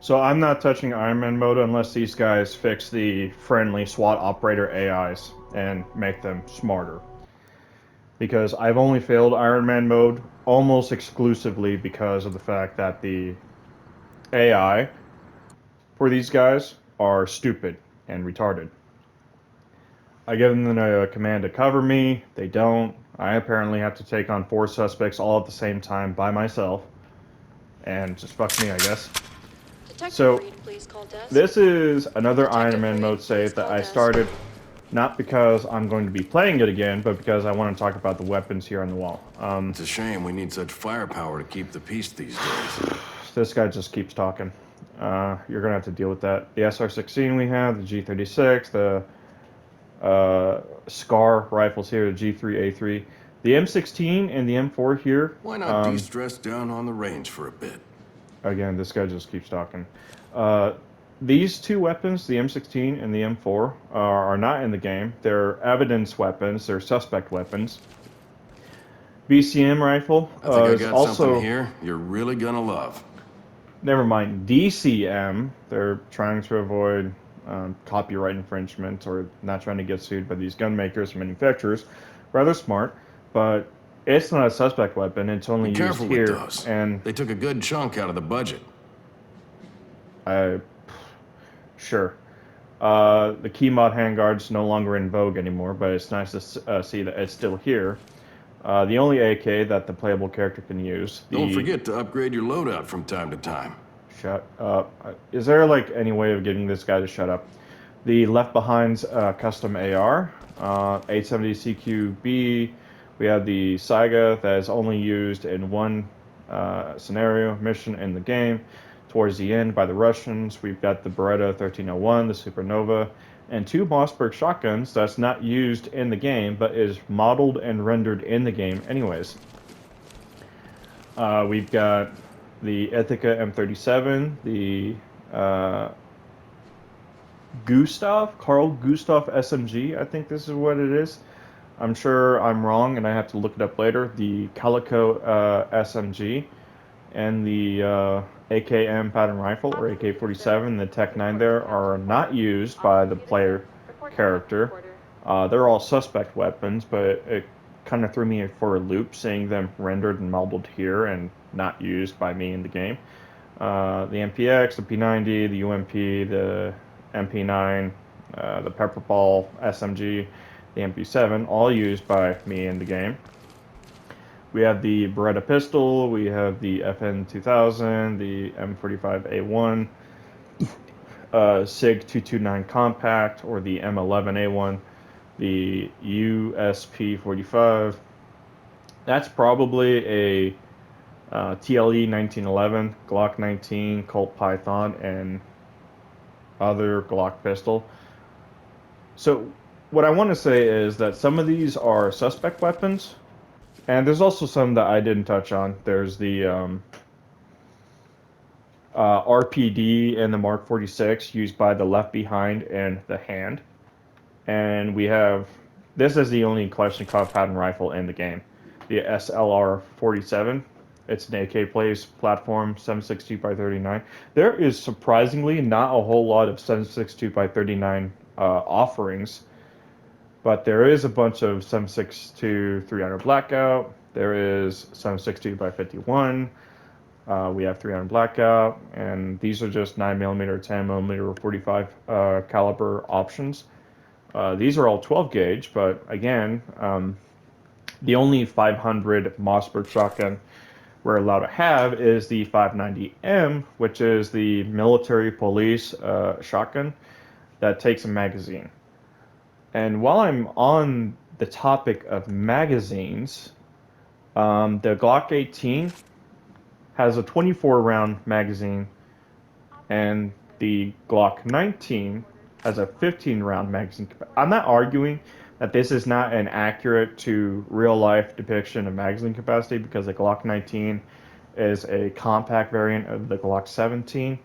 So I'm not touching Iron Man mode unless these guys fix the friendly SWAT operator AIs and make them smarter. Because I've only failed Iron Man mode almost exclusively because of the fact that the AI for these guys are stupid and retarded. I give them a command to cover me, they don't. I apparently have to take on 4 suspects all at the same time by myself, and just fuck me, I guess. Detective So, Reed, please call desk. this is another Iron Detective Man Reed, mode please save that call I desk. started not because I'm going to be playing it again, but because I want to talk about the weapons here on the wall. It's a shame we need such firepower to keep the peace these days. This guy just keeps talking. You're going to have to deal with that. The SR-16 we have, the G36, the SCAR rifles here, the G3A3. The M16 and the M4 here, Why not de-stress down on the range for a bit? again, this guy just keeps talking. Uh, these two weapons, the M16 and the M4, are not in the game. They're evidence weapons, they're suspect weapons. BCM rifle I think I is got something also, here you're really gonna love. never mind, DCM. They're trying to avoid copyright infringement or not trying to get sued by these gun makers and manufacturers. Rather smart, but it's not a suspect weapon. It's Be only used careful with here, those. and They took a good chunk out of the budget. I sure. The key mod handguard's no longer in vogue anymore, but it's nice to see that it's still here. The only AK that the playable character can use. Don't The forget to upgrade your loadout from time to time. shut up. Is there like any way of getting this guy to shut up? The Left Behind's custom AR, 870 CQB. We have the Saiga that is only used in one scenario mission in the game. Towards the end by the Russians, we've got the Beretta 1301, the Supernova, and 2 Mossberg shotguns that's not used in the game but is modeled and rendered in the game anyways. We've got the Ithaca M37, the Carl Gustav SMG, I think this is what it is. I'm sure I'm wrong and I have to look it up later. The Calico SMG and the AKM pattern rifle or AK-47, the Tech 9 there are not used by the player character. They're all suspect weapons, but it kind of threw me for a loop seeing them rendered and modeled here and not used by me in the game. The MPX, the P90, the UMP, the MP9, the Pepperball SMG, the MP7, all used by me in the game. We have the Beretta pistol, we have the FN 2000, the M45A1, SIG 229 compact, or the M11A1, the USP 45. That's probably a TLE 1911, Glock 19, Colt Python, and other Glock pistol. So, what I want to say is that some of these are suspect weapons, and there's also some that I didn't touch on. There's the RPD and the Mark 46 used by the Left Behind and the Hand. And we have, this is the only Kalashnikov pattern rifle in the game, the SLR 47. It's an AK plays platform 7.62 by 39. There is surprisingly not a whole lot of 7.62 by 39 offerings, but there is a bunch of 7.62 300 blackout. There is 7.62 by 51. We have 300 blackout, and these are just 9mm, 10mm, or 45 caliber options. These are all 12 gauge, but again, the only 500 Mossberg shotgun we're allowed to have is the 590M, which is the military police shotgun that takes a magazine. And while I'm on the topic of magazines, the Glock 18 has a 24 round magazine, and the Glock 19 has a 15 round magazine. I'm not arguing that this is not an accurate to real life depiction of magazine capacity because the Glock 19 is a compact variant of the Glock 17.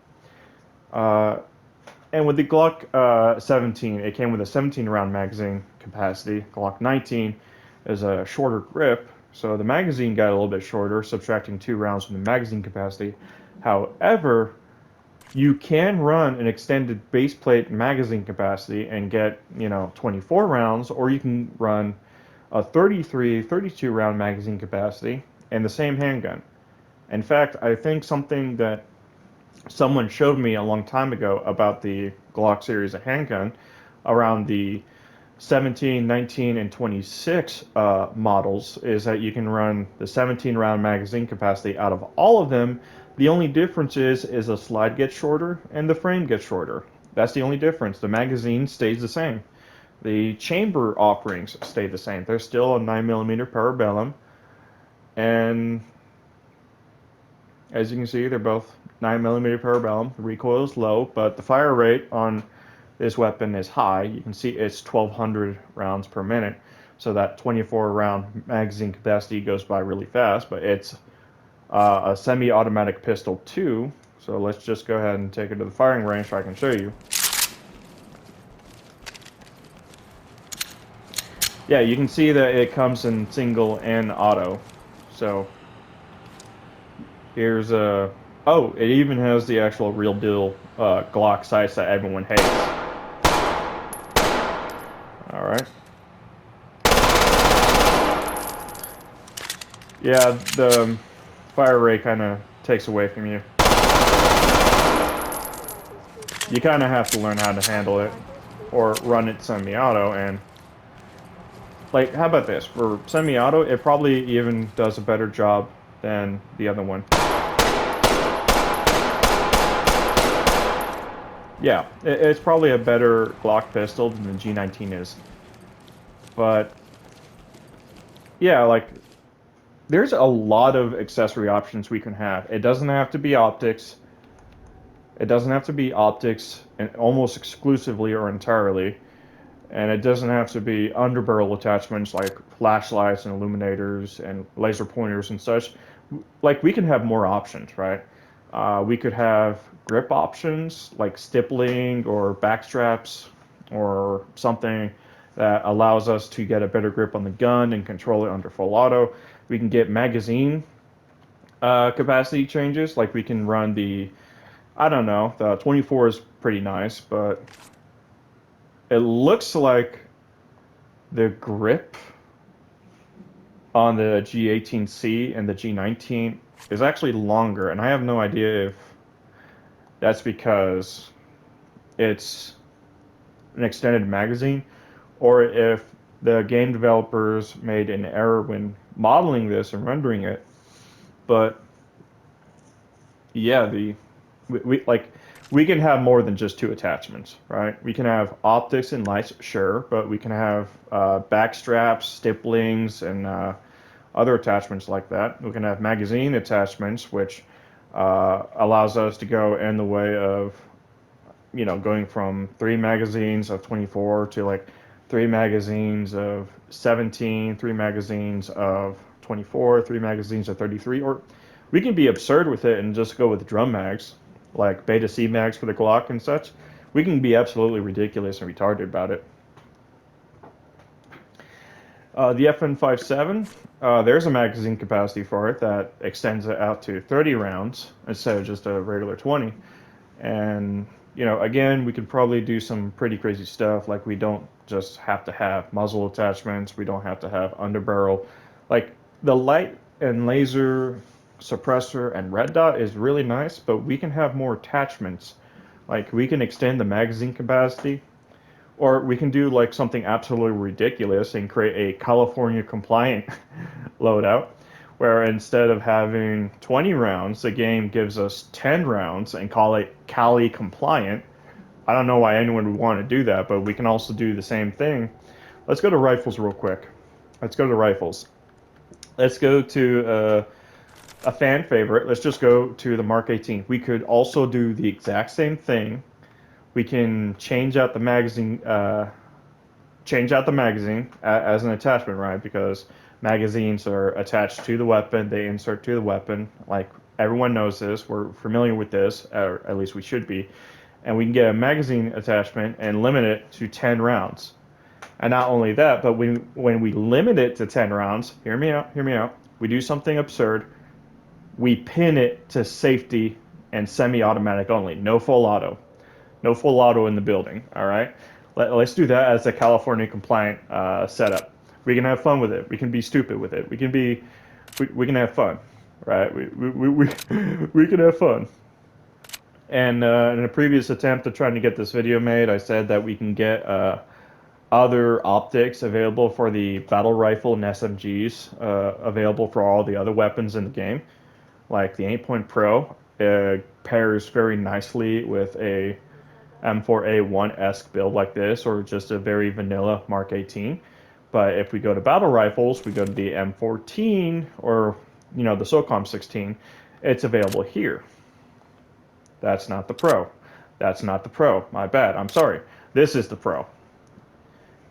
And with the Glock 17, it came with a 17 round magazine capacity. Glock 19 is a shorter grip, so the magazine got a little bit shorter, subtracting 2 rounds from the magazine capacity. However, You can run an extended base plate magazine capacity and get, 24 rounds, or you can run a 33, 32 round magazine capacity and the same handgun. In fact, I think something that someone showed me a long time ago about the Glock series of handgun around the 17, 19, and 26 models is that you can run the 17 round magazine capacity out of all of them. The only difference is the slide gets shorter and the frame gets shorter. That's the only difference. The magazine stays the same. The chamber offerings stay the same. They're still a 9mm parabellum, and as you can see, they're both 9mm parabellum. The recoil is low, but the fire rate on this weapon is high. You can see it's 1,200 rounds per minute, so that 24 round magazine capacity goes by really fast, but it's a semi-automatic pistol too. So let's just go ahead and take it to the firing range so I can show you. Yeah, you can see that it comes in single and auto. So here's a... Oh, it even has the actual real deal Glock sights that everyone hates. Alright. Yeah, the fire rate kind of takes away from you. You kind of have to learn how to handle it, or run it semi-auto, and like, how about this? For semi-auto, it probably even does a better job than the other one. Yeah, it's probably a better Glock pistol than the G19 is. But, yeah, like, there's a lot of accessory options we can have. It doesn't have to be optics. It doesn't have to be optics, and almost exclusively or entirely. And it doesn't have to be underbarrel attachments like flashlights and illuminators and laser pointers and such. Like, we can have more options, right? We could have grip options like stippling or backstraps or something that allows us to get a better grip on the gun and control it under full auto. We can get magazine capacity changes, like we can run the, I don't know, the 24 is pretty nice, but it looks like the grip on the G18C and the G19 is actually longer, and I have no idea if that's because it's an extended magazine or if the game developers made an error when modeling this and rendering it. But yeah, we can have more than just two attachments, right? We can have optics and lights, sure, but we can have back straps, stipplings, and other attachments like that. We can have magazine attachments, which allows us to go in the way of, going from 3 magazines of 24 to like 3 magazines of 17, 3 magazines of 24, 3 magazines of 33, or we can be absurd with it and just go with drum mags, like Beta C mags for the Glock and such. We can be absolutely ridiculous and retarded about it. The FN57, there's a magazine capacity for it that extends it out to 30 rounds instead of just a regular 20. And, again, we could probably do some pretty crazy stuff. Like, we don't just have to have muzzle attachments. We don't have to have underbarrel. Like, the light and laser suppressor and red dot is really nice, but we can have more attachments. Like, we can extend the magazine capacity, or we can do like something absolutely ridiculous and create a California compliant loadout, where instead of having 20 rounds, the game gives us 10 rounds and call it Cali compliant. I don't know why anyone would want to do that, but we can also do the same thing. Let's go to rifles real quick. Let's go to rifles. Let's go to a fan favorite. Let's just go to the Mark 18. We could also do the exact same thing. We can change out the magazine as an attachment, right? Because magazines are attached to the weapon, they insert to the weapon. Like, everyone knows this, we're familiar with this, or at least we should be. And we can get a magazine attachment and limit it to 10 rounds. And not only that, but when we limit it to 10 rounds, hear me out, we do something absurd. We pin it to safety and semi-automatic only. No full auto. No full auto in the building. All right. Let's do that as a California compliant setup. We can have fun with it. We can be stupid with it. We can have fun, right? We can have fun. And in a previous attempt at trying to get this video made, I said that we can get other optics available for the battle rifle and SMGs available for all the other weapons in the game. Like the 8-point Pro pairs very nicely with a M4A1-esque build like this, or just a very vanilla Mark 18. But if we go to battle rifles, we go to the M14 or the SOCOM 16, it's available here. That's not the Pro. That's not the Pro. My bad. I'm sorry. This is the Pro.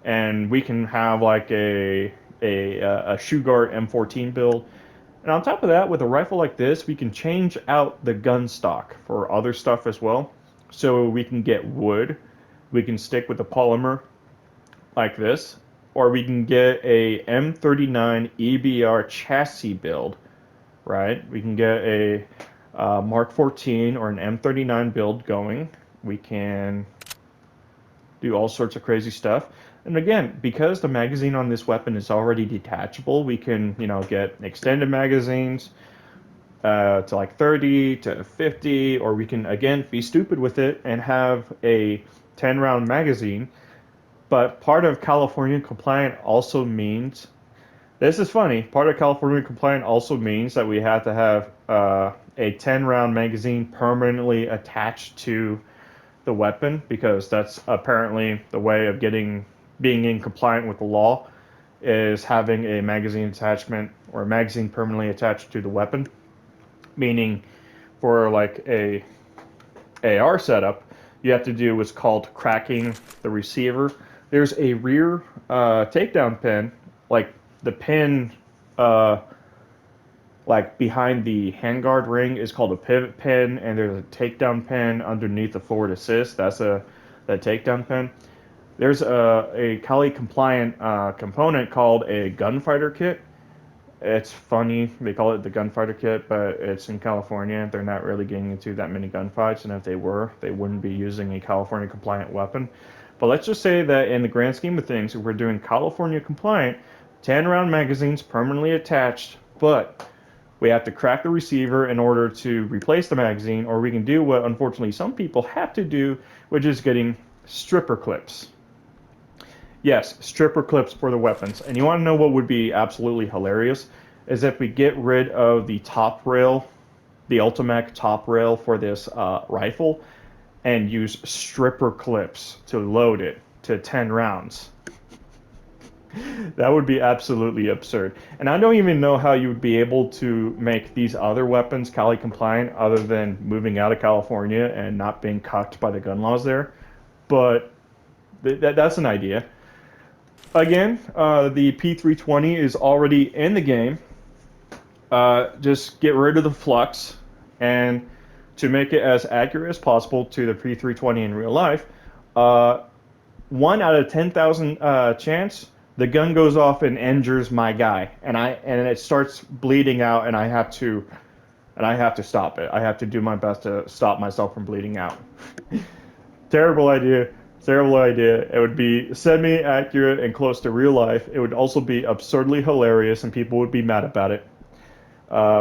And we can have like a Shugart M14 build. And on top of that, with a rifle like this, we can change out the gun stock for other stuff as well. So we can get wood. We can stick with the polymer like this. Or we can get a M39 EBR chassis build, right? We can get a Mark 14 or an M39 build going. We can do all sorts of crazy stuff. And again, because the magazine on this weapon is already detachable, we can, get extended magazines to like 30 to 50, or we can, again, be stupid with it and have a 10-round magazine. But part of California compliant also means, this is funny, part of California compliant also means that we have to have a 10-round magazine permanently attached to the weapon, because that's apparently the way of being in compliant with the law, is having a magazine attachment or a magazine permanently attached to the weapon. Meaning, for like a AR setup, you have to do what's called cracking the receiver. There's a rear takedown pin, like the pin like behind the handguard ring is called a pivot pin, and there's a takedown pin underneath the forward assist. That's the takedown pin. There's a Cali compliant component called a gunfighter kit. It's funny, they call it the gunfighter kit, but it's in California. They're not really getting into that many gunfights, and if they were, they wouldn't be using a California compliant weapon. But let's just say that in the grand scheme of things, if we're doing California compliant, 10-round magazines permanently attached, but we have to crack the receiver in order to replace the magazine, or we can do what unfortunately some people have to do, which is getting stripper clips. Yes, stripper clips for the weapons. And you want to know what would be absolutely hilarious? Is if we get rid of the top rail, the Ultimec top rail for this rifle, and use stripper clips to load it to 10 rounds. That would be absolutely absurd. And I don't even know how you would be able to make these other weapons Cali compliant other than moving out of California and not being cucked by the gun laws there. But that's an idea. Again, the P320 is already in the game. Just get rid of the flux, and to make it as accurate as possible to the P320 in real life, 1 out of 10,000 chance the gun goes off and injures my guy, and it starts bleeding out, and I have to stop it. I have to do my best to stop myself from bleeding out. Terrible idea. Terrible idea. It would be semi-accurate and close to real life. It would also be absurdly hilarious, and people would be mad about it.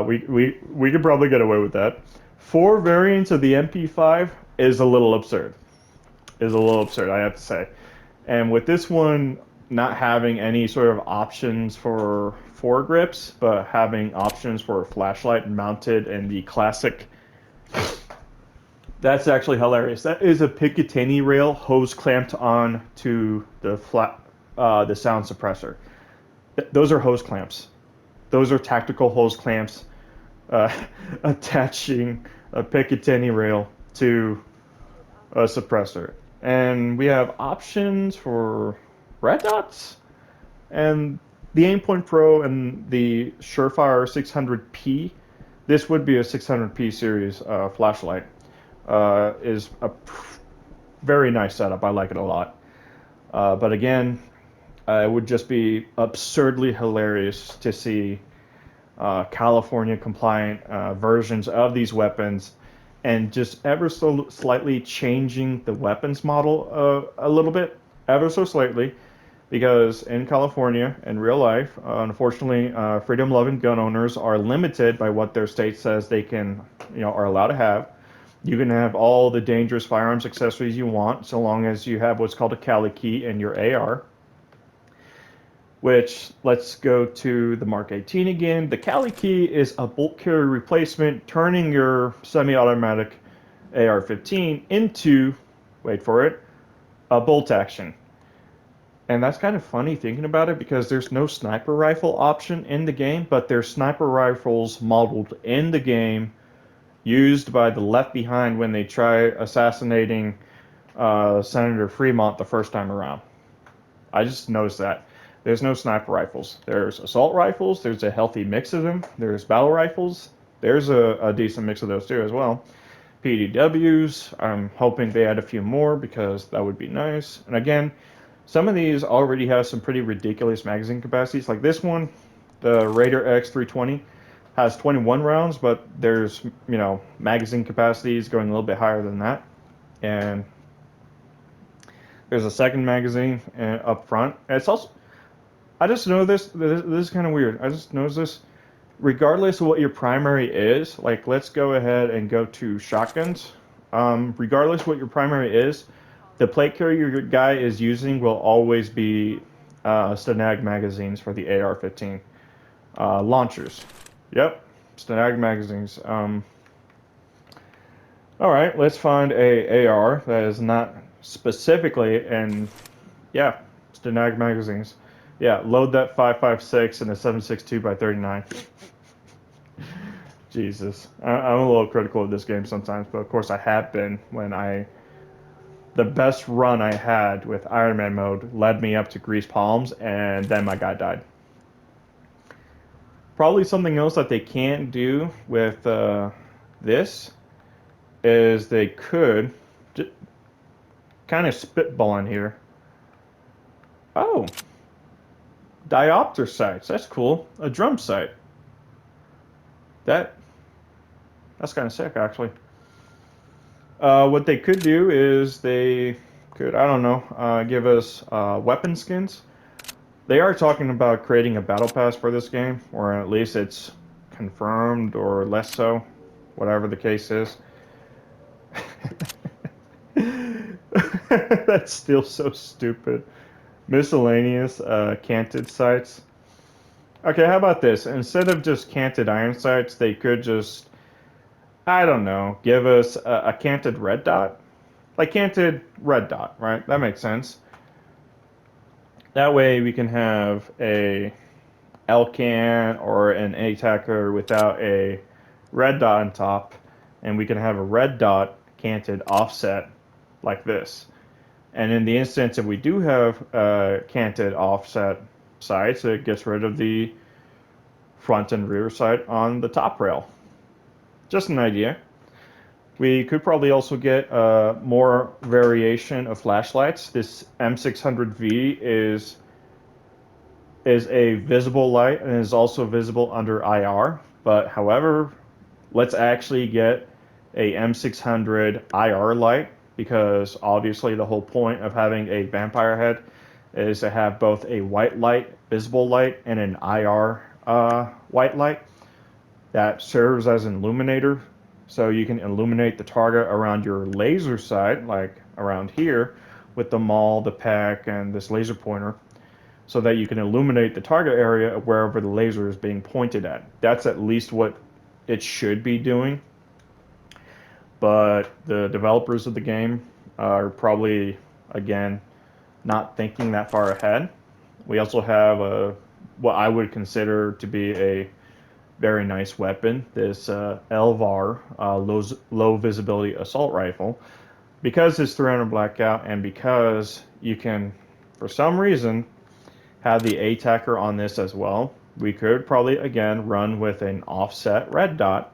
We could probably get away with that. 4 variants of the MP5 is a little absurd. I have to say. And with this one not having any sort of options for foregrips, but having options for a flashlight mounted in the classic. That's actually hilarious. That is a Picatinny rail hose clamped on to the sound suppressor. Those are hose clamps. Those are tactical hose clamps attaching a Picatinny rail to a suppressor. And we have options for red dots, and the Aimpoint Pro and the Surefire 600P. This would be a 600P series flashlight. Is a very nice setup. I like it a lot. But again, it would just be absurdly hilarious to see California compliant versions of these weapons and just ever so slightly changing the weapons model a little bit, ever so slightly, because in California, in real life, unfortunately, freedom-loving gun owners are limited by what their state says they can, are allowed to have. You can have all the dangerous firearms accessories you want, so long as you have what's called a Cali key in your AR. Which, let's go to the Mark 18 again. The Cali key is a bolt carrier replacement, turning your semi-automatic AR-15 into, wait for it, a bolt action. And that's kind of funny thinking about it because there's no sniper rifle option in the game, but there's sniper rifles modeled in the game used by the Left Behind when they try assassinating Senator Fremont the first time around. I just noticed that. There's no sniper rifles. There's assault rifles. There's a healthy mix of them. There's battle rifles. There's a decent mix of those too as well. PDWs. I'm hoping they add a few more because that would be nice. And again, some of these already have some pretty ridiculous magazine capacities. Like this one, the Raider X320, has 21 rounds, but there's, magazine capacities going a little bit higher than that. And there's a second magazine up front. And it's also, I just know this is kind of weird. I just noticed this. Regardless of what your primary is, like let's go ahead and go to shotguns. Regardless of what your primary is, the plate carrier your guy is using will always be Stanag magazines for the AR-15. Launchers. Yep, Stanag magazines. All right, let's find a AR that is not specifically in, yeah, Stanag magazines. Yeah, load that 5.56 and a 7.62 by 39. Jesus, I'm a little critical of this game sometimes, but of course I have been when the best run I had with Iron Man mode led me up to Grease Palms, and then my guy died. Probably something else that they can't do with this is they could just kind of spitball in here. Oh, diopter sights. That's cool. A drum sight. That's kind of sick, actually. What they could do is they could, I don't know, give us weapon skins. They are talking about creating a battle pass for this game, or at least it's confirmed or less so, whatever the case is. That's still so stupid. Miscellaneous canted sights. Okay, how about this? Instead of just canted iron sights, they could just, I don't know, give us a canted red dot. Like canted red dot, right? That makes sense. That way we can have a L-can or an A-tacker without a red dot on top, and we can have a red dot canted offset like this. And in the instance if we do have canted offset sights, it gets rid of the front and rear sight on the top rail. Just an idea. We could probably also get more variation of flashlights. This M600V is a visible light and is also visible under IR. But however, let's actually get a M600 IR light, because obviously the whole point of having a vampire head is to have both a white light, visible light, and an IR white light that serves as an illuminator. So you can illuminate the target around your laser sight, like around here, with the maul, the pack, and this laser pointer, so that you can illuminate the target area of wherever the laser is being pointed at. That's at least what it should be doing. But the developers of the game are probably, again, not thinking that far ahead. We also have what I would consider to be a very nice weapon, this LVAR, low visibility assault rifle. Because it's 300 blackout and because you can, for some reason, have the A-tacker on this as well, we could probably, again, run with an offset red dot.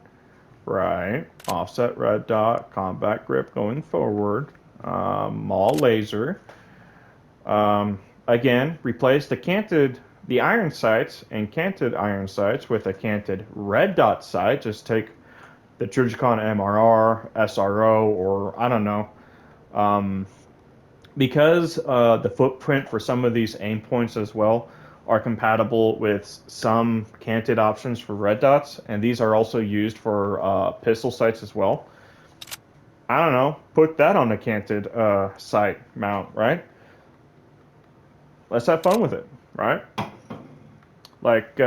Right, offset red dot, combat grip going forward, maul laser. Again, replace the iron sights and canted iron sights with a canted red dot sight. Just take the Trijicon MRR, SRO, or I don't know. Because the footprint for some of these aim points as well are compatible with some canted options for red dots, and these are also used for pistol sights as well. I don't know, put that on a canted sight mount, right? Let's have fun with it, right? Like,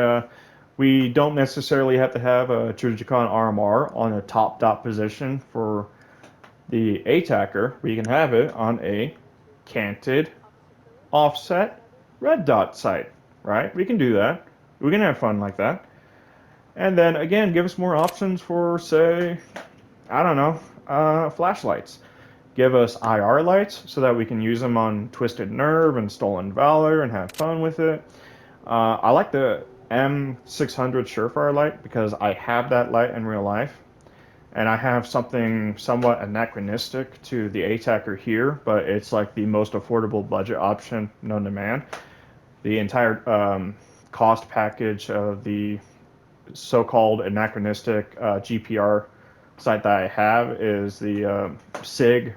we don't necessarily have to have a Trijicon RMR on a top dot position for the attacker. We can have it on a canted offset red dot sight, right? We can do that. We can have fun like that. And then again, give us more options for, say, I don't know, flashlights. Give us IR lights so that we can use them on Twisted Nerve and Stolen Valor and have fun with it. I like the M600 Surefire light because I have that light in real life. And I have something somewhat anachronistic to the attacker here, but it's like the most affordable budget option known to man. The entire cost package of the so-called anachronistic GPR sight that I have is the SIG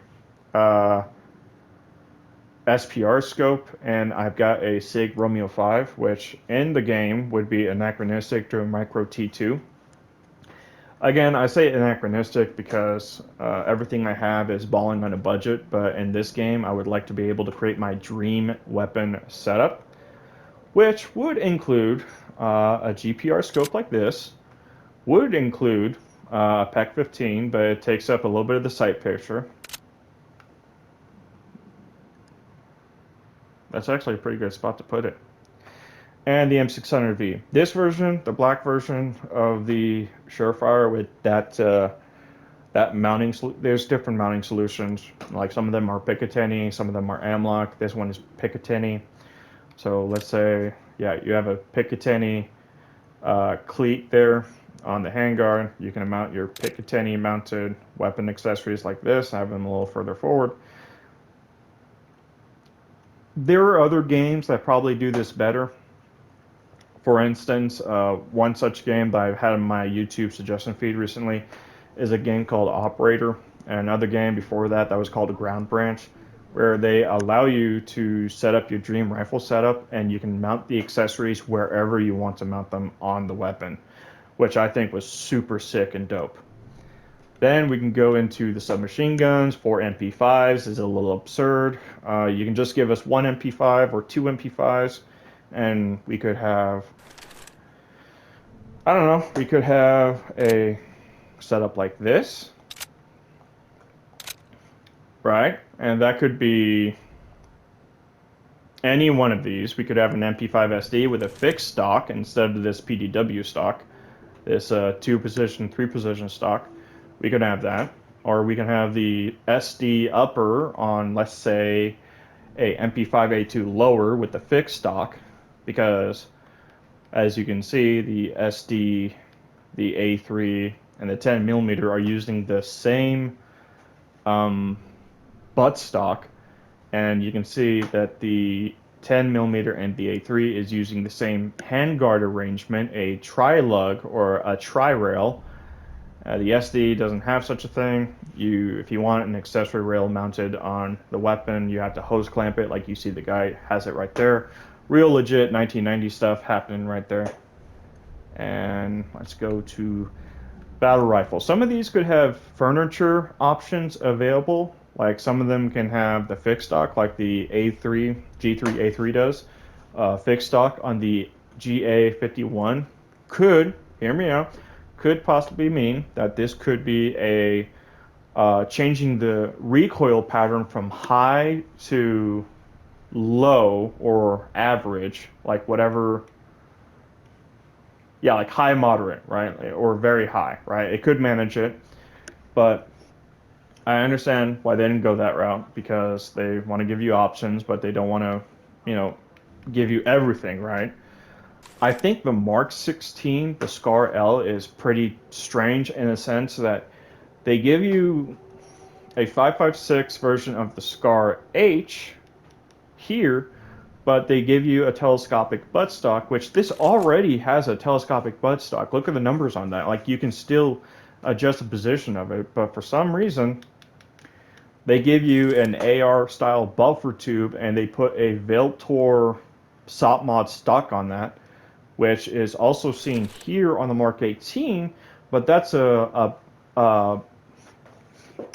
SPR scope, and I've got a SIG Romeo 5, which in the game would be anachronistic to a Micro T2. Again, I say anachronistic because everything I have is balling on a budget, but in this game, I would like to be able to create my dream weapon setup, which would include a GPR scope like this, would include a PEC 15, but it takes up a little bit of the sight picture. That's actually a pretty good spot to put it. And the M600V. This version, the black version of the Surefire with that mounting, there's different mounting solutions. Like some of them are Picatinny, some of them are Amlock. This one is Picatinny. So let's say, yeah, you have a Picatinny cleat there on the handguard. You can mount your Picatinny mounted weapon accessories like this. I have them a little further forward. There are other games that probably do this better. For instance, one such game that I've had in my YouTube suggestion feed recently is a game called Operator, and another game before that was called Ground Branch, where they allow you to set up your dream rifle setup, and you can mount the accessories wherever you want to mount them on the weapon, which I think was super sick and dope. Then we can go into the submachine guns. 4 MP5s is a little absurd. You can just give us 1 MP5 or 2 MP5s, and we could have, I don't know, we could have a setup like this, right? And that could be any one of these. We could have an MP5 SD with a fixed stock instead of this PDW stock, this 2-position, 3-position stock. We could have that. Or we can have the SD upper on, let's say, a MP5A2 lower with the fixed stock, because as you can see, the SD, the A3, and the 10mm are using the same butt stock, and you can see that the 10mm and the A3 is using the same handguard arrangement, a tri-lug or a tri-rail. The SD doesn't have such a thing. If you want an accessory rail mounted on the weapon, you have to hose clamp it, like you see the guy has it right there. Real legit 1990 stuff happening right there. And let's go to battle rifle. Some of these could have furniture options available. Like some of them can have the fixed stock, like the A3, G3A3 does. Fixed stock on the GA51 could, hear me out, could possibly mean that this could be a changing the recoil pattern from high to low or average, like whatever, yeah, like high moderate, right, or very high, right? It could manage it, but I understand why they didn't go that route, because they want to give you options, but they don't want to, give you everything, right? I think the Mark 16, the Scar L, is pretty strange in a sense that they give you a 5.56 version of the Scar H here, but they give you a telescopic buttstock, which this already has a telescopic buttstock. Look at the numbers on that. Like, you can still adjust the position of it. But for some reason, they give you an AR style buffer tube, and they put a Veltor SOP mod stock on that, which is also seen here on the Mark 18. But that's a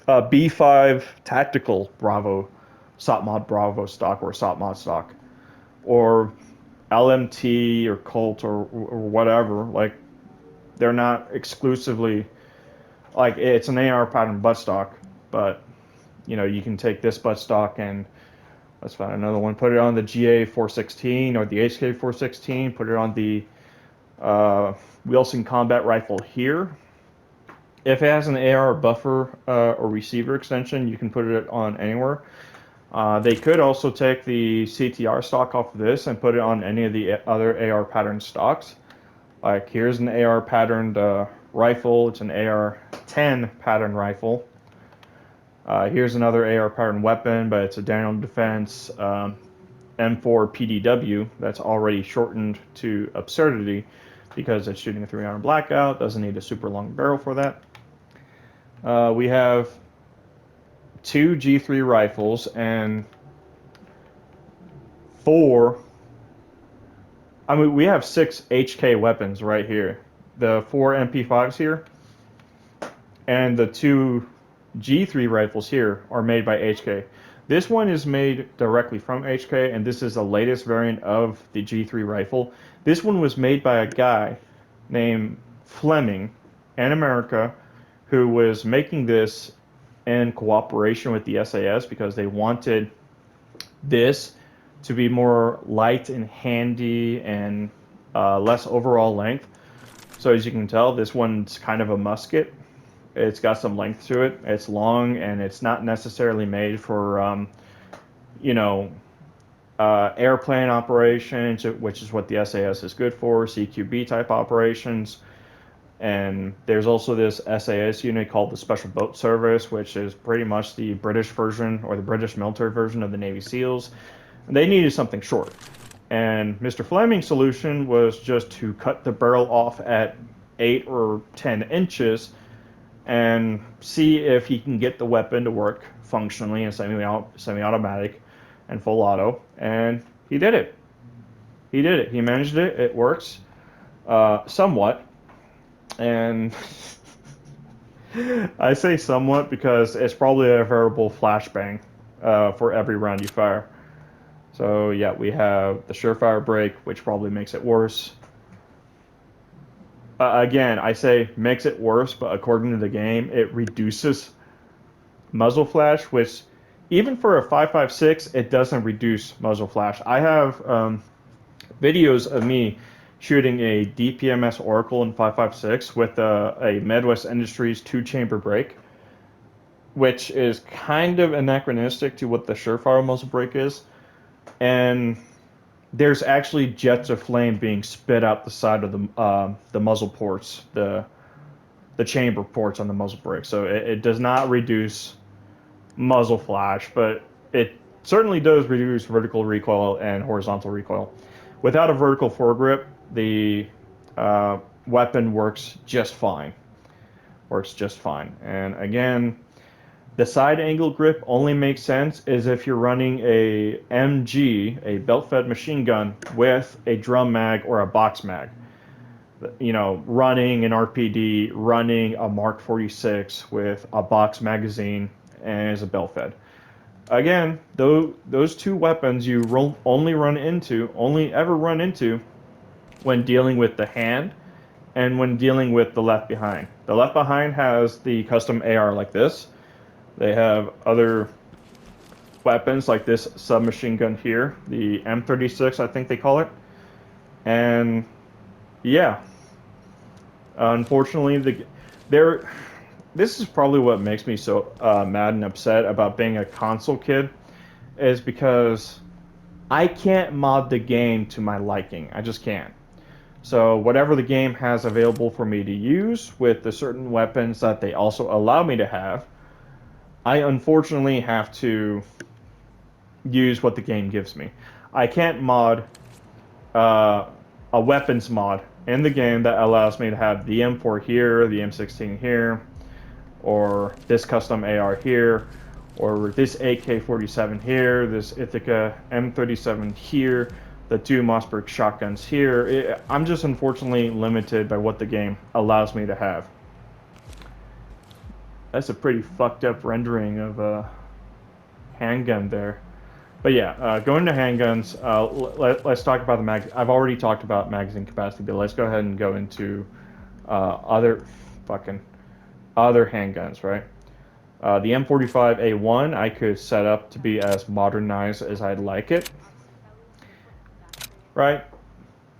B5 tactical Bravo SOP mod Bravo stock or SOP mod stock, or LMT or Colt or whatever. Like, they're not exclusively, like, it's an AR pattern buttstock, but you can take this buttstock and let's find another one. Put it on the GA 416 or the HK 416. Put it on the Wilson Combat Rifle here. If it has an AR buffer or receiver extension, you can put it on anywhere. They could also take the CTR stock off of this and put it on any of the other AR pattern stocks. Like, here's an AR patterned rifle. It's an AR-10 pattern rifle. Here's another AR pattern weapon, but it's a Daniel Defense M4 PDW that's already shortened to absurdity because it's shooting a 3-iron blackout. Doesn't need a super long barrel for that. We have 2 G3 rifles and 4. I mean, we have 6 HK weapons right here. The 4 MP5s here and the 2 G3 rifles here are made by HK. This one is made directly from HK, and this is the latest variant of the G3 rifle. This one was made by a guy named Fleming in America who was making this in cooperation with the SAS because they wanted this to be more light and handy and less overall length. So as you can tell, this one's kind of a musket. It's got some length to it. It's long, and it's not necessarily made for, airplane operations, which is what the SAS is good for, CQB type operations. And there's also this SAS unit called the Special Boat Service, which is pretty much the British version or the British military version of the Navy SEALs. And they needed something short. And Mr. Fleming's solution was just to cut the barrel off at 8 or 10 inches and see if he can get the weapon to work functionally in semi-automatic and full auto. And he did it. He did it. He managed it. It works somewhat. And I say somewhat because it's probably a variable flashbang for every round you fire. So yeah, we have the surefire break, which probably makes it worse. Again, I say makes it worse, but according to the game, it reduces muzzle flash, which even for a 5.56, it doesn't reduce muzzle flash. I have videos of me shooting a DPMS Oracle in 5.56 with a Midwest Industries 2-chamber brake, which is kind of anachronistic to what the surefire muzzle brake is. And there's actually jets of flame being spit out the side of the muzzle ports, the chamber ports on the muzzle brake. So it does not reduce muzzle flash, but it certainly does reduce vertical recoil and horizontal recoil. Without a vertical foregrip, the weapon works just fine. And again, the side angle grip only makes sense is if you're running a MG, a belt-fed machine gun, with a drum mag or a box mag. Running an RPD, running a Mark 46 with a box magazine and as a belt-fed. Again, those 2 weapons you only ever run into when dealing with the hand and when dealing with the left behind. The left behind has the custom AR like this. They have other weapons like this submachine gun here, the M36, I think they call it. And yeah, unfortunately, this is probably what makes me so mad and upset about being a console kid, is because I can't mod the game to my liking. I just can't. So whatever the game has available for me to use with the certain weapons that they also allow me to have, I unfortunately have to use what the game gives me. I can't mod a weapons mod in the game that allows me to have the M4 here, the M16 here, or this custom AR here, or this AK-47 here, this Ithaca M37 here, the two Mossberg shotguns here. I'm just unfortunately limited by what the game allows me to have. That's a pretty fucked up rendering of a handgun there. But yeah, going to handguns, let's talk about the mag. I've already talked about magazine capacity, but let's go ahead and go into other handguns, right? The M45A1 I could set up to be as modernized as I'd like it, right?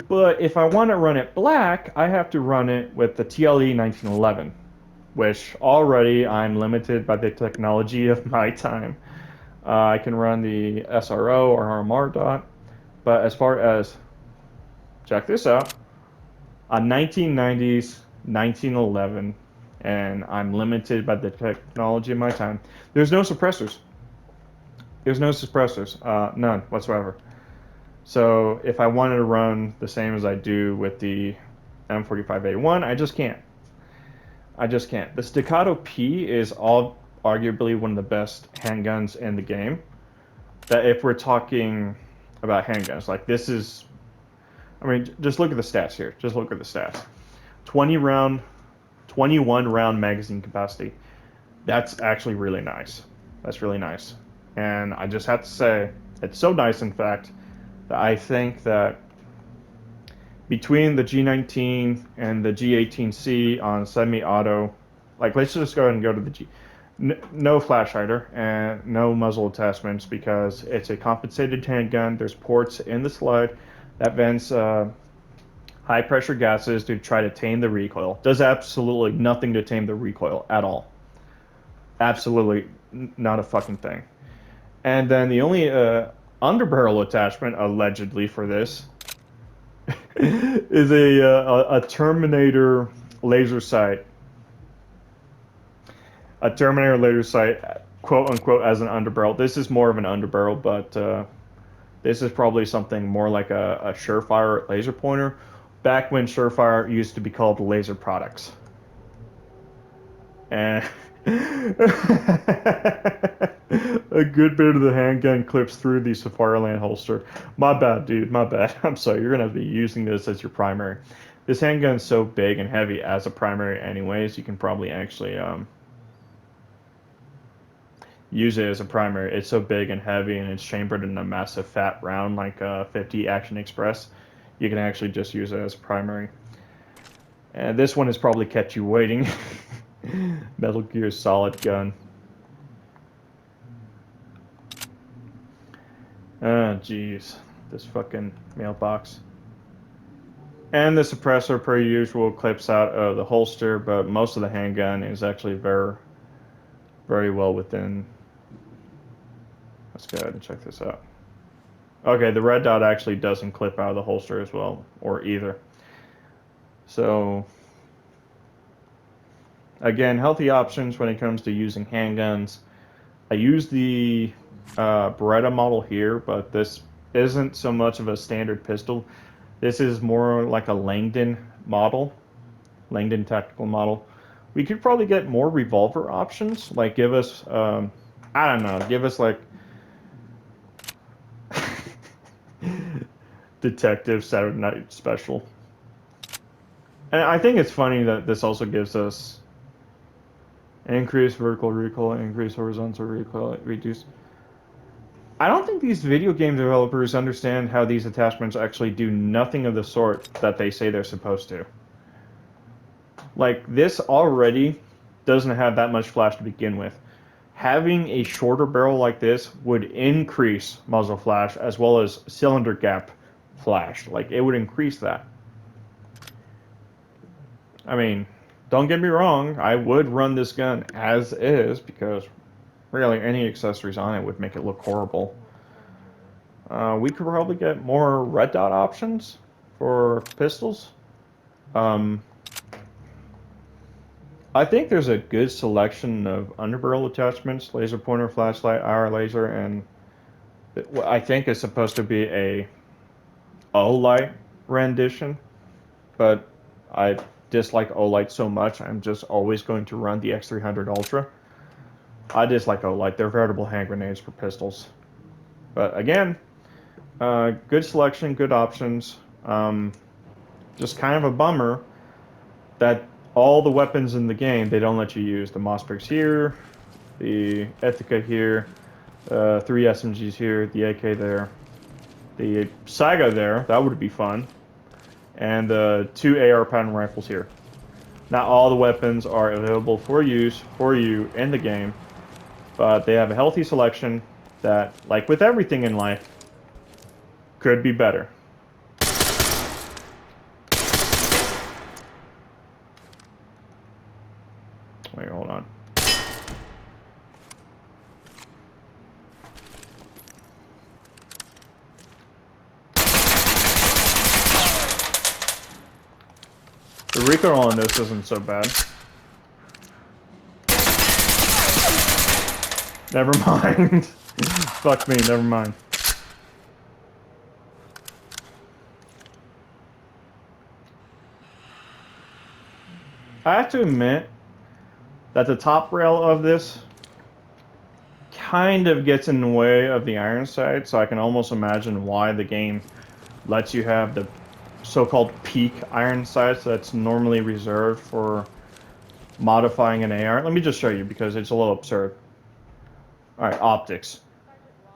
But if I want to run it black, I have to run it with the TLE 1911, which already I'm limited by the technology of my time. I can run the SRO or RMR dot, but as far as, check this out, a 1990s 1911, and I'm limited by the technology of my time. There's no suppressors. None whatsoever. So if I wanted to run the same as I do with the M45A1, I just can't. The Staccato P is arguably one of the best handguns in the game. That if we're talking about handguns, like this is, I mean, just look at the stats here. 21 round magazine capacity. That's actually really nice. And I just have to say, it's so nice, in fact, that I think that between the G19 and the G18C on semi-auto, like let's just go ahead and go to the G. No flash hider and no muzzle attachments because it's a compensated handgun. There's ports in the slide that vents high pressure gases to try to tame the recoil. Does absolutely nothing to tame the recoil at all. Absolutely not a fucking thing. And then the only underbarrel attachment allegedly for this is a Terminator laser sight. A Terminator laser sight, quote unquote, as an underbarrel. This is more of an underbarrel, but this is probably something more like a Surefire laser pointer. Back when Surefire used to be called Laser Products. And a good bit of the handgun clips through the Safariland holster. My bad, dude. My bad. I'm sorry. You're going to be using this as your primary. This handgun's so big and heavy as a primary anyways, you can probably actually use it as a primary. It's so big and heavy and it's chambered in a massive fat round like a 50 Action Express. You can actually just use it as a primary. And this one has probably kept you waiting. Metal Gear Solid gun. Ah, jeez. This fucking mailbox. And the suppressor, per usual, clips out of the holster, but most of the handgun is actually very, very well within. Let's go ahead and check this out. Okay, the red dot actually doesn't clip out of the holster as well, or either. So, again, healthy options when it comes to using handguns. I use the Beretta model here, but this isn't so much of a standard pistol. This is more like a Langdon model, Langdon tactical model. We could probably get more revolver options, like give us, I don't know, give us like Detective Saturday Night Special. And I think it's funny that this also gives us increased vertical recoil, increased horizontal recoil, reduced. I don't think these video game developers understand how these attachments actually do nothing of the sort that they say they're supposed to. Like, this already doesn't have that much flash to begin with. Having a shorter barrel like this would increase muzzle flash as well as cylinder gap flash. Like, it would increase that. I mean, don't get me wrong, I would run this gun as is because really any accessories on it would make it look horrible. We could probably get more red dot options for pistols. I think there's a good selection of underbarrel attachments, laser pointer, flashlight, IR laser, and what I think is supposed to be a O-light rendition. but I dislike Olight so much, I'm just always going to run the X300 Ultra. I dislike Olight. They're veritable hand grenades for pistols. But again, good selection, good options. Just kind of a bummer that all the weapons in the game, they don't let you use. The Mossbergs here, the Ethica here, 3 SMGs here, the AK there, the Saga there, that would be fun, and the 2 AR pattern rifles here. Not all the weapons are available for use for you in the game, but they have a healthy selection that, like with everything in life, could be better. Wait, hold on. The recoil on this isn't so bad. Never mind. Fuck me, never mind. I have to admit that the top rail of this kind of gets in the way of the iron sight, so I can almost imagine why the game lets you have the so-called peak iron sights that's normally reserved for modifying an AR. Let me just show you because it's a little absurd. Alright, optics.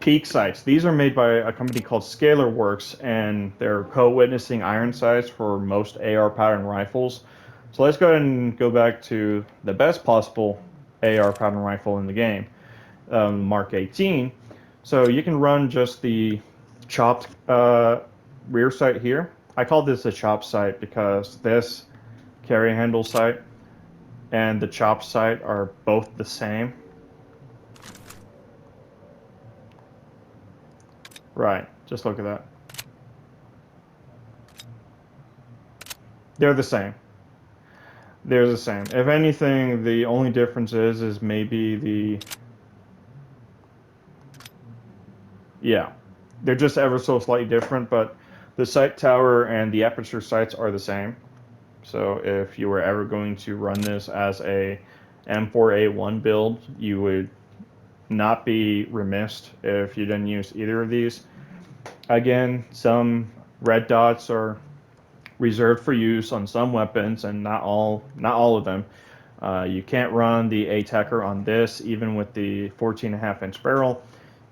Peak sights. These are made by a company called Scalar Works, and they're co-witnessing iron sights for most AR pattern rifles. So let's go ahead and go back to the best possible AR pattern rifle in the game, Mark 18. So you can run just the chopped rear sight here. I call this a chop sight because this carry handle sight and the chop sight are both the same. Right, just look at that. They're the same. They're the same. If anything, the only difference is maybe the... Yeah, they're just ever so slightly different, but the sight tower and the aperture sights are the same. So if you were ever going to run this as a M4A1 build, you would not be remiss if you didn't use either of these. Again, some red dots are reserved for use on some weapons, and not all of them. You can't run the ATACR on this, even with the 14.5-inch barrel.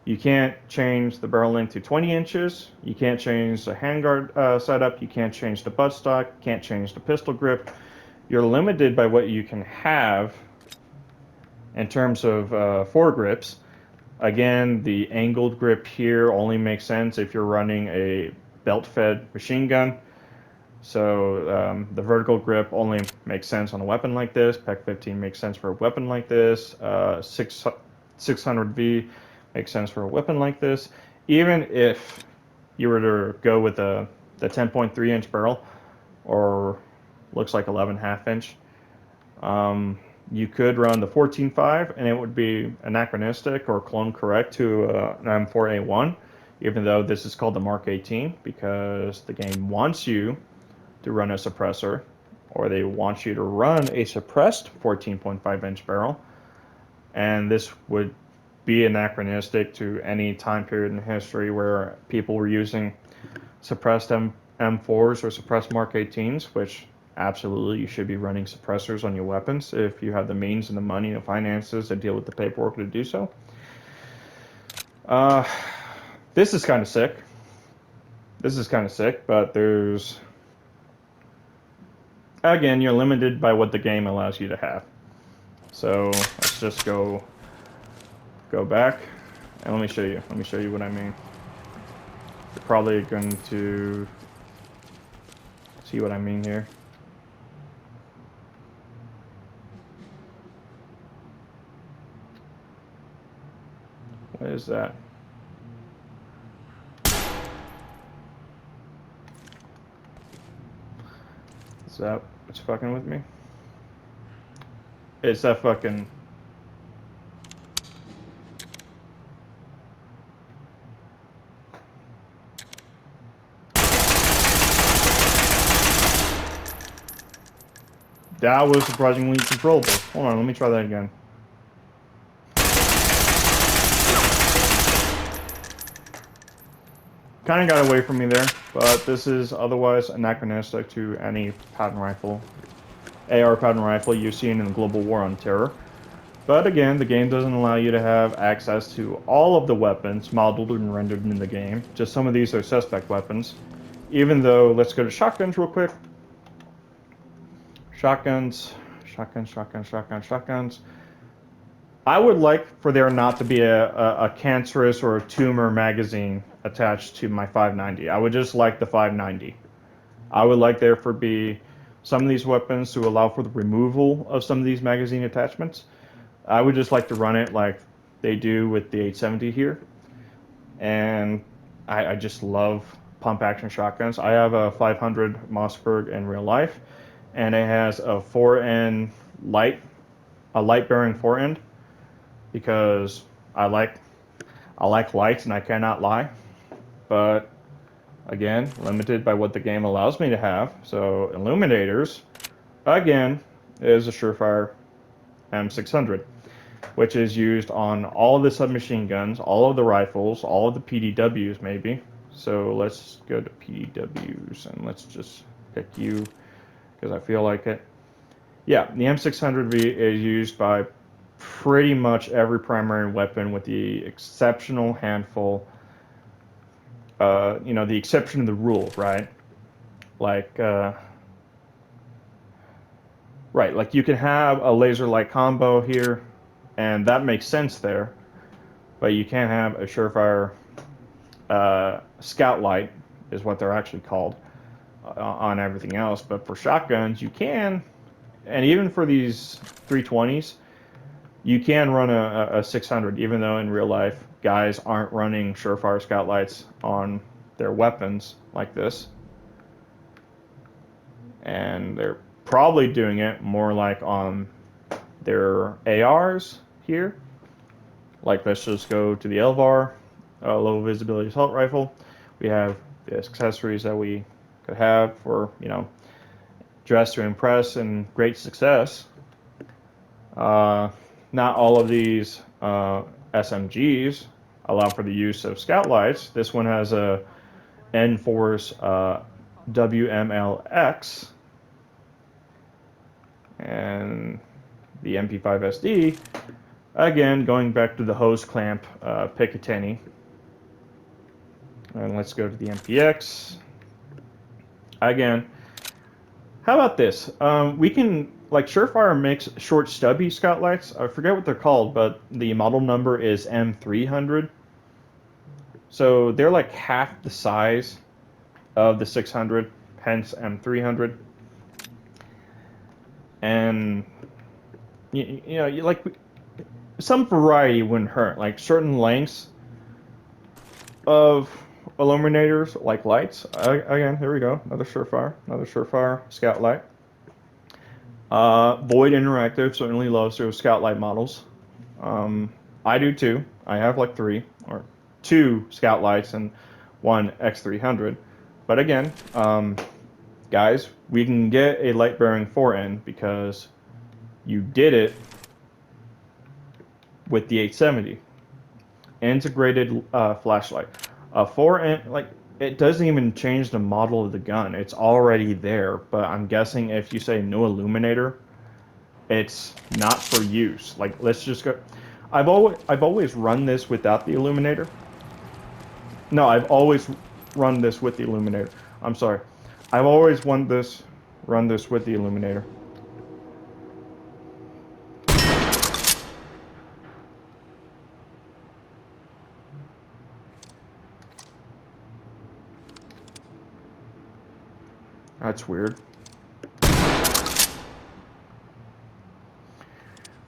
You can't change the barrel length to 20 inches. You can't change the handguard setup. You can't change the buttstock. Can't change the pistol grip. You're limited by what you can have in terms of foregrips. Again, the angled grip here only makes sense if you're running a belt-fed machine gun. So the vertical grip only makes sense on a weapon like this. PEC 15 makes sense for a weapon like this. 600V makes sense for a weapon like this. Even if you were to go with the 10.3-inch barrel, or looks like 11.5 inch, you could run the 14.5 and it would be anachronistic or clone correct to an M4A1, even though this is called the Mark 18 because the game wants you to run a suppressor, or they want you to run a suppressed 14.5-inch barrel, and this would be anachronistic to any time period in history where people were using suppressed M4s or suppressed Mark 18s, which absolutely you should be running suppressors on your weapons if you have the means and the money and finances to deal with the paperwork to do so. This is kind of sick. This is kind of sick, but there's... Again, you're limited by what the game allows you to have. So let's just go back and let me show you. Let me show you what I mean. You're probably going to see what I mean here. What is that? Is that what's fucking with me? It's that fucking... that was surprisingly controllable. Hold on, let me try that again. Kind of got away from me there, but this is otherwise anachronistic to any pattern rifle, AR pattern rifle you've seen in the Global War on Terror. But again, the game doesn't allow you to have access to all of the weapons modeled and rendered in the game. Just some of these are suspect weapons. Even though, let's go to shotguns real quick. Shotguns. I would like for there not to be a cancerous or a tumor magazine attached to my 590. I would just like the 590. I would like there for be some of these weapons to allow for the removal of some of these magazine attachments. I would just like to run it like they do with the 870 here. And I just love pump action shotguns. I have a 500 Mossberg in real life, and it has a light bearing fore end because I like lights and I cannot lie. But again, limited by what the game allows me to have. So illuminators, again, is a Surefire M600, which is used on all of the submachine guns, all of the rifles, all of the PDWs maybe. So let's go to PDWs and let's just pick you because I feel like it. Yeah, the M600V is used by pretty much every primary weapon with the exceptional handful, the exception of the rule, right? Like, like you can have a laser light combo here, and that makes sense there, but you can't have a Surefire scout light, is what they're actually called, on everything else. But for shotguns, you can, and even for these 320s, you can run a 600, even though in real life guys aren't running Surefire scout lights on their weapons like this. And they're probably doing it more like on their ARs here. Like, let's just go to the Elvar, low visibility assault rifle. We have the accessories that we could have for, dress to impress and great success. Not all of these SMGs allow for the use of scout lights. This one has a N-Force WMLX, and the MP5SD, again, going back to the hose clamp Picatinny. And let's go to the MPX. Again, how about this? We can, like, Surefire makes short stubby scout lights. I forget what they're called, but the model number is M300. So they're like half the size of the 600, hence M300. And like, some variety wouldn't hurt. Like certain lengths of illuminators, like lights. Again, here we go. Another Surefire scout light. Void Interactive certainly loves their scout light models. I do too. I have like 2 scout lights and 1 X300. But again, guys, we can get a light bearing fore end because you did it with the 870 integrated flashlight. A fore end, like, it doesn't even change the model of the gun. It's already there. But I'm guessing if you say no illuminator, it's not for use. Like, let's just go. I've always run this without the illuminator. No, I've always run this with the illuminator. I'm sorry. I've always run this with the illuminator. That's weird.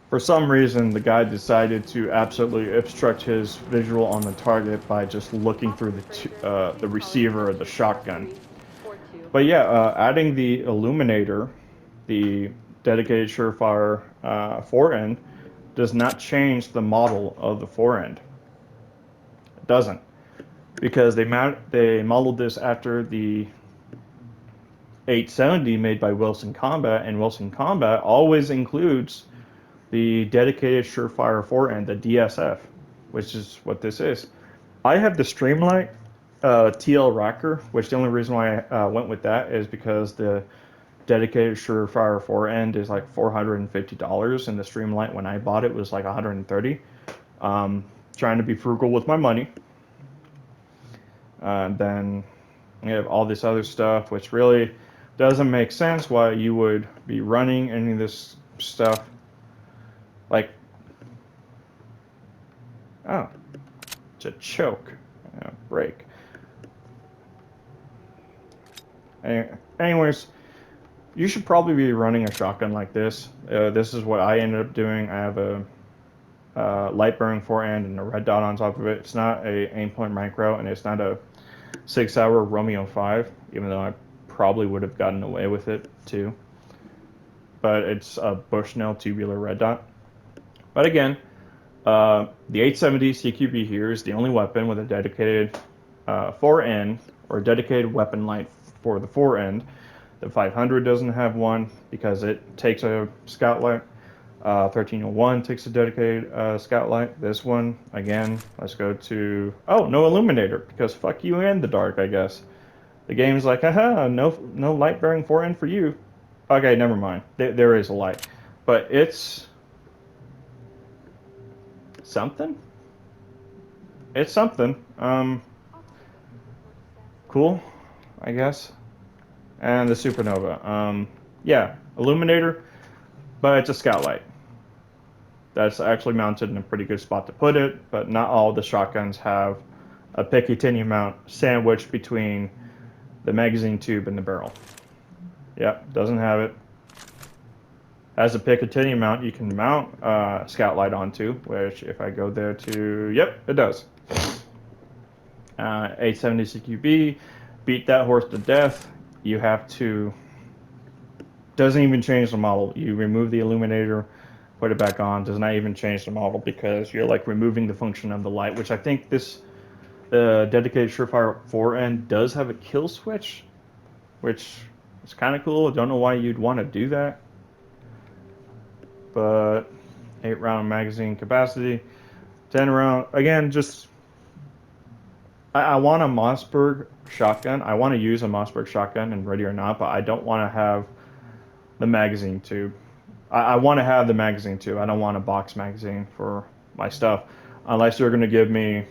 For some reason, the guy decided to absolutely obstruct his visual on the target by just looking through the receiver of the shotgun. But yeah, adding the illuminator, the dedicated Surefire fore end, does not change the model of the fore end. It doesn't, because they modeled this after the 870 made by Wilson Combat, and Wilson Combat always includes the dedicated Surefire forend, the DSF, which is what this is. I have the Streamlight TL Rocker, which the only reason why I went with that is because the dedicated Surefire forend is like $450, and the Streamlight when I bought it was like $130. Trying to be frugal with my money. Then you have all this other stuff, which really doesn't make sense why you would be running any of this stuff. Like, oh, it's a choke, break. Anyways, you should probably be running a shotgun like this. This is what I ended up doing. I have a light burning forend and a red dot on top of it. It's not a aim point micro, and it's not a 6-hour Romeo 5, even though I probably would have gotten away with it too. But it's a Bushnell tubular red dot. But again, the 870 CQB here is the only weapon with a dedicated forend or a dedicated weapon light for the forend. The 500 doesn't have one because it takes a scout light. 1301 takes a dedicated scout light. This one, again, let's go to... Oh, no illuminator, because fuck you in the dark, I guess. The game's like, haha, no light-bearing forend for you. Okay, never mind. There is a light. But it's... something? It's something. Cool, I guess. And the supernova. Yeah, illuminator, but it's a scout light. That's actually mounted in a pretty good spot to put it, but not all the shotguns have a Picatinny mount sandwiched between the magazine tube and the barrel. Yep, doesn't have it. As a Picatinny mount, you can mount a scout light onto, which if I go there to, yep, it does. 870 CQB, beat that horse to death. You have to, doesn't even change the model. You remove the illuminator, put it back on, does not even change the model because you're like removing the function of the light, which I think this dedicated Surefire forend does have a kill switch, which is kind of cool. I don't know why you'd want to do that. But 8-round magazine capacity, 10-round, again, just, I want a Mossberg shotgun. I want to use a Mossberg shotgun in Ready or Not, but I don't want to have the magazine tube. I want to have the magazine tube. I don't want a box magazine for my stuff, unless you're going to give me,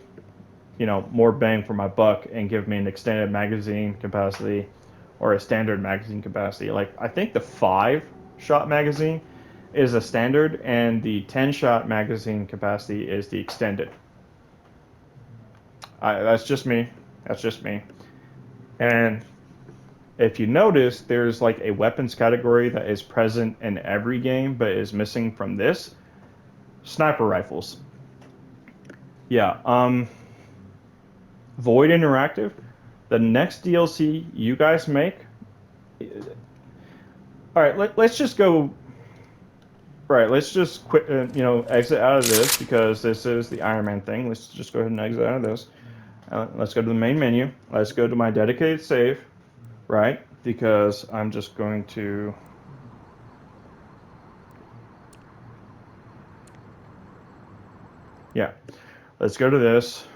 more bang for my buck and give me an extended magazine capacity or a standard magazine capacity. Like, I think the 5-shot magazine is a standard, and the 10-shot magazine capacity is the extended. That's just me. That's just me. And if you notice, there's like a weapons category that is present in every game, but is missing from this. Sniper rifles. Yeah. Void Interactive. The next DLC you guys make. All right. Let's just go. Right. Let's just quit. Exit out of this because this is the Iron Man thing. Let's just go ahead and exit out of this. Let's go to the main menu. Let's go to my dedicated save. Right, because I'm just going to... Yeah, let's go to this.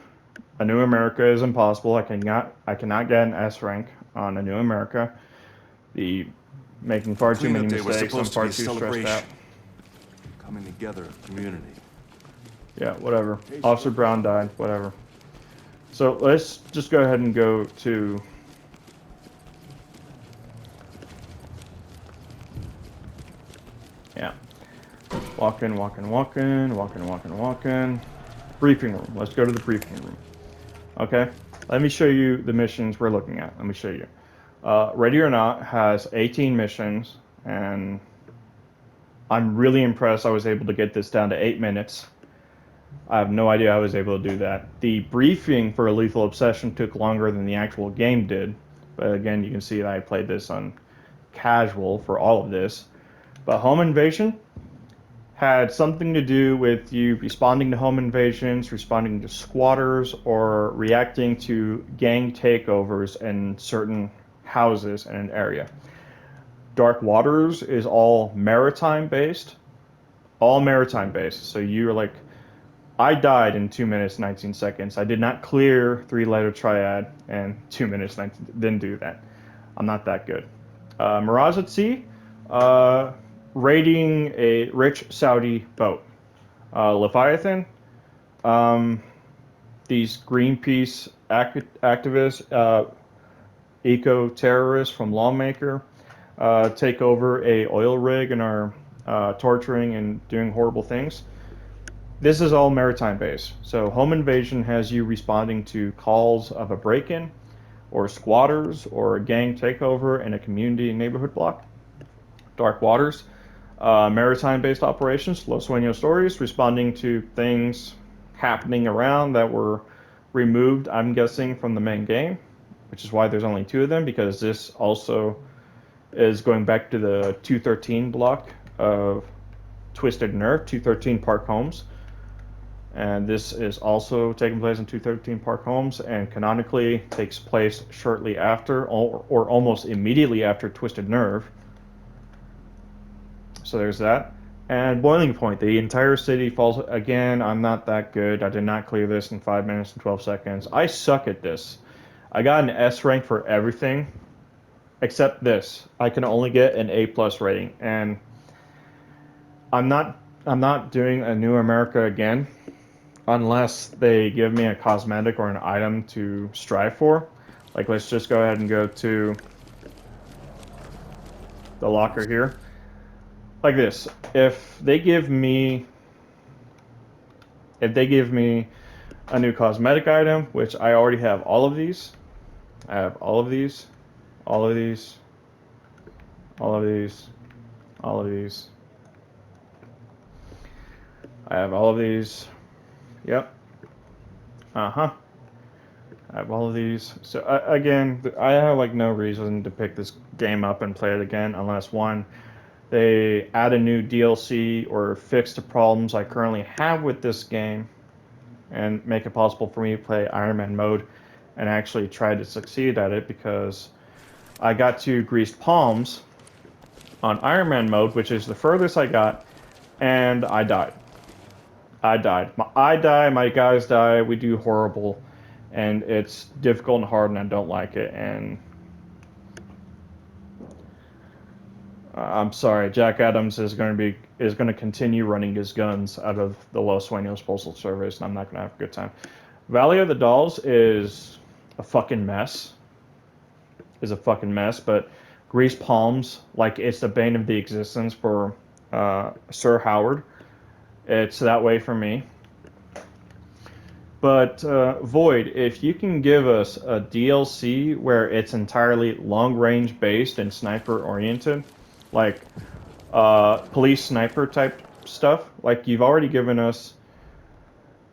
A New America is impossible. I cannot get an S rank on A New America. Making far too many mistakes. I'm far too stressed out. Coming together, community. Yeah, whatever. Officer Brown died. Whatever. So let's just go ahead and go to... Yeah. Walk in. Briefing room. Let's go to the briefing room. Okay. Let me show you the missions we're looking at. Let me show you. Ready or Not has 18 missions, and I'm really impressed I was able to get this down to 8 minutes. I have no idea I was able to do that. The briefing for a Lethal Obsession took longer than the actual game did. But again, you can see that I played this on casual for all of this. But Home Invasion had something to do with you responding to home invasions, responding to squatters, or reacting to gang takeovers in certain houses in an area. Dark Waters is all maritime based. All maritime based. So you're like, I died in 2 minutes 19 seconds. I did not clear 3-letter triad in 2 minutes 19. Didn't do that. I'm not that good. Mirage at Sea, raiding a rich Saudi boat. Leviathan, these Greenpeace activists, eco-terrorists from Lawmaker, take over a oil rig and are torturing and doing horrible things. This is all maritime based. So Home Invasion has you responding to calls of a break-in or squatters or a gang takeover in a community and neighborhood block. Dark Waters, maritime based operations. Los Sueños Stories, responding to things happening around that were removed, I'm guessing, from the main game, which is why there's only 2 of them, because this also is going back to the 213 block of Twisted Nerve, 213 Park Homes. And this is also taking place in 213 Park Homes, and canonically takes place shortly after, or almost immediately after Twisted Nerve. So there's that. And Boiling Point, the entire city falls. Again, I'm not that good. I did not clear this in 5 minutes and 12 seconds. I suck at this. I got an S rank for everything except this. I can only get an A+ rating, and I'm not doing a New America again unless they give me a cosmetic or an item to strive for. Like, let's just go ahead and go to the locker here. Like this. If they give me a new cosmetic item, which I already have all of these. I have all of these, all of these, all of these, all of these. I have all of these. Yep. I have all of these. So again, I have like no reason to pick this game up and play it again unless, one, they add a new DLC or fix the problems I currently have with this game and make it possible for me to play Iron Man mode and actually try to succeed at it, because I got to Greased Palms on Iron Man mode, which is the furthest I got, and I died. I die, my guys die, we do horrible, and it's difficult and hard, and I don't like it, and I'm sorry, Jack Adams is going to continue running his guns out of the Los Sueños Postal Service, and I'm not going to have a good time. Valley of the Dolls is a fucking mess. But Grease Palms, like, it's the bane of the existence for Sir Howard. It's that way for me. But Void, if you can give us a DLC where it's entirely long-range based and sniper-oriented, like police sniper type stuff, like you've given us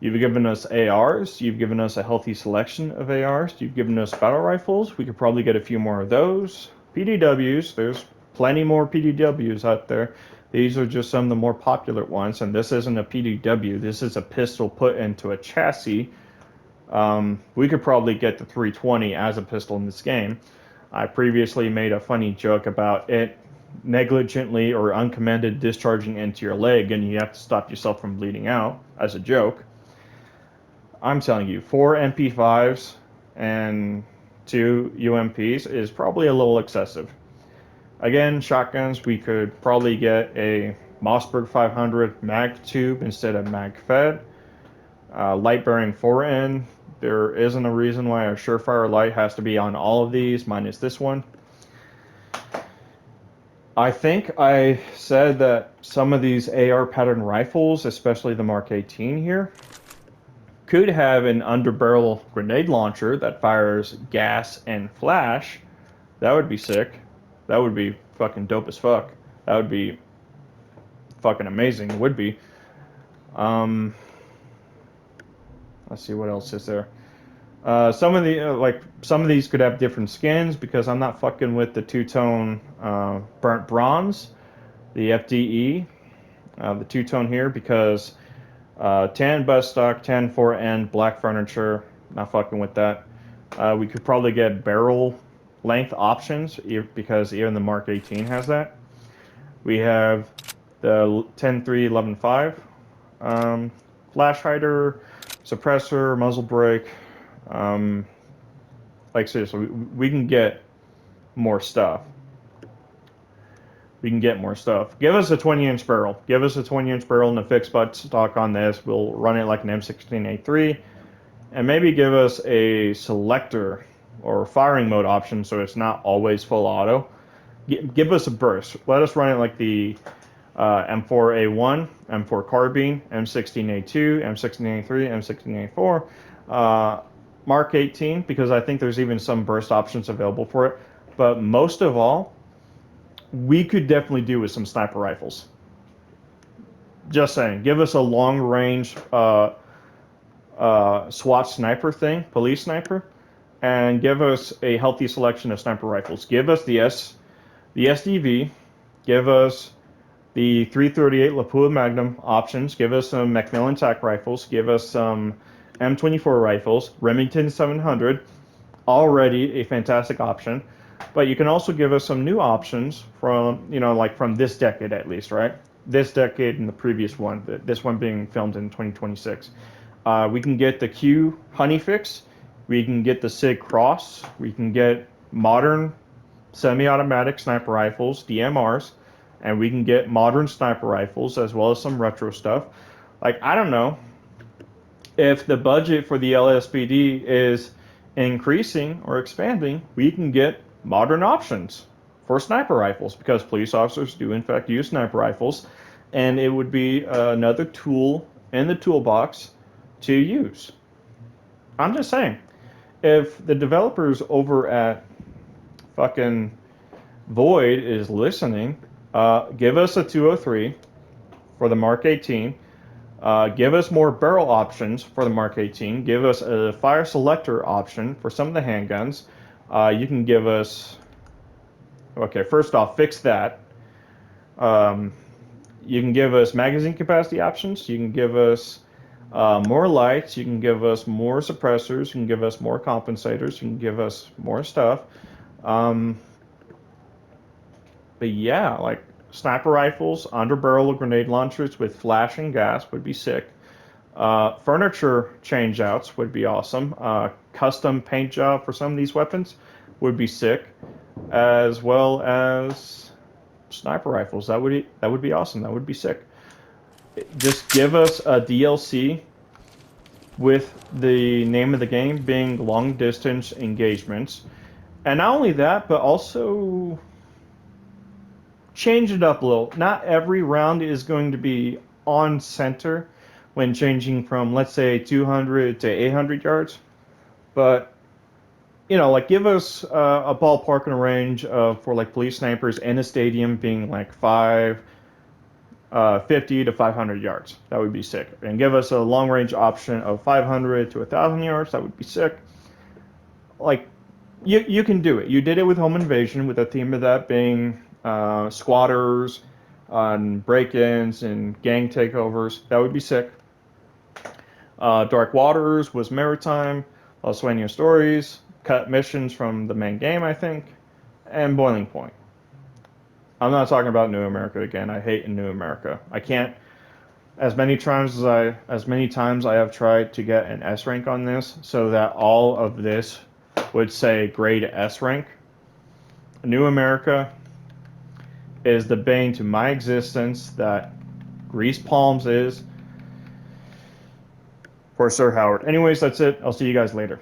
ARs, you've given us a healthy selection of ARs, you've given us battle rifles. We could probably get a few more of those. PDWs, there's plenty more PDWs out there. These are just some of the more popular ones, and this isn't a PDW. This is a pistol put into a chassis. We could probably get the 320 as a pistol in this game. I previously made a funny joke about it negligently or uncommanded discharging into your leg, and you have to stop yourself from bleeding out as a joke. I'm telling you, 4 MP5s and 2 UMPs is probably a little excessive. Again, shotguns, we could probably get a Mossberg 500 mag tube instead of mag fed. Light bearing 4N. There isn't a reason why a Surefire light has to be on all of these, minus this one. I think I said that some of these AR pattern rifles, especially the Mark 18 here, could have an underbarrel grenade launcher that fires gas and flash. That would be sick. That would be fucking dope as fuck. That would be fucking amazing. It would be. Let's see, what else is there. Some of these could have different skins, because I'm not fucking with the two-tone burnt bronze, the FDE, the two-tone here, because tan buttstock, tan 4N, black furniture, not fucking with that. We could probably get barrel length options because even the Mark 18 has that. We have the 10.3, 11.5 flash hider, suppressor, muzzle brake. Like seriously, we can get more stuff. We can get more stuff. Give us a 20-inch barrel. Give us a 20-inch barrel and a fixed butt stock on this. We'll run it like an M16A3. And maybe give us a selector or firing mode option so it's not always full auto. Give us a burst. Let us run it like the M4A1, M4 carbine, M16A2, M16A3, M16A4, Mark 18, because I think there's even some burst options available for it. But most of all, we could definitely do with some sniper rifles. Just saying. Give us a long range SWAT sniper thing, police sniper, and give us a healthy selection of sniper rifles. Give us the SDV, give us the 338 Lapua Magnum options, give us some Macmillan TAC rifles, give us some M24 rifles, Remington 700, already a fantastic option. But you can also give us some new options from, like from this decade at least, right? This decade and the previous one, this one being filmed in 2026. We can get the Q Honeyfix, we can get the SIG Cross, we can get modern semi-automatic sniper rifles, DMRs, and we can get modern sniper rifles as well as some retro stuff. Like, I don't know if the budget for the LSPD is increasing or expanding, we can get modern options for sniper rifles because police officers do in fact use sniper rifles, and it would be another tool in the toolbox to use. I'm just saying, if the developers over at fucking Void is listening, give us a 203 for the Mark 18. Give us more barrel options for the Mark 18. Give us a fire selector option for some of the handguns. You can give us... Okay, first off, fix that. You can give us magazine capacity options. You can give us more lights. You can give us more suppressors. You can give us more compensators. You can give us more stuff. But yeah, like sniper rifles, under barrel grenade launchers with flash and gas would be sick. Furniture changeouts would be awesome. Custom paint job for some of these weapons would be sick, as well as sniper rifles. That would be awesome. That would be sick. Just give us a DLC with the name of the game being long distance engagements, and not only that, but also change it up a little. Not every round is going to be on center when changing from, let's say, 200 to 800 yards. But, like give us a ballpark and a range for like police snipers in a stadium being like 50 to 500 yards. That would be sick. And give us a long range option of 500 to 1,000 yards. That would be sick. Like, you can do it. You did it with Home Invasion, with the theme of that being squatters and break-ins and gang takeovers. That would be sick. Dark Waters was maritime. Los Sueños Stories, cut missions from the main game, I think, and Boiling Point. I'm not talking about New America again. I hate New America. I can't. As many times I have tried to get an S rank on this, so that all of this would say grade S rank. New America is the bane to my existence that Grease Palms is for Sir Howard. Anyways, that's it. I'll see you guys later.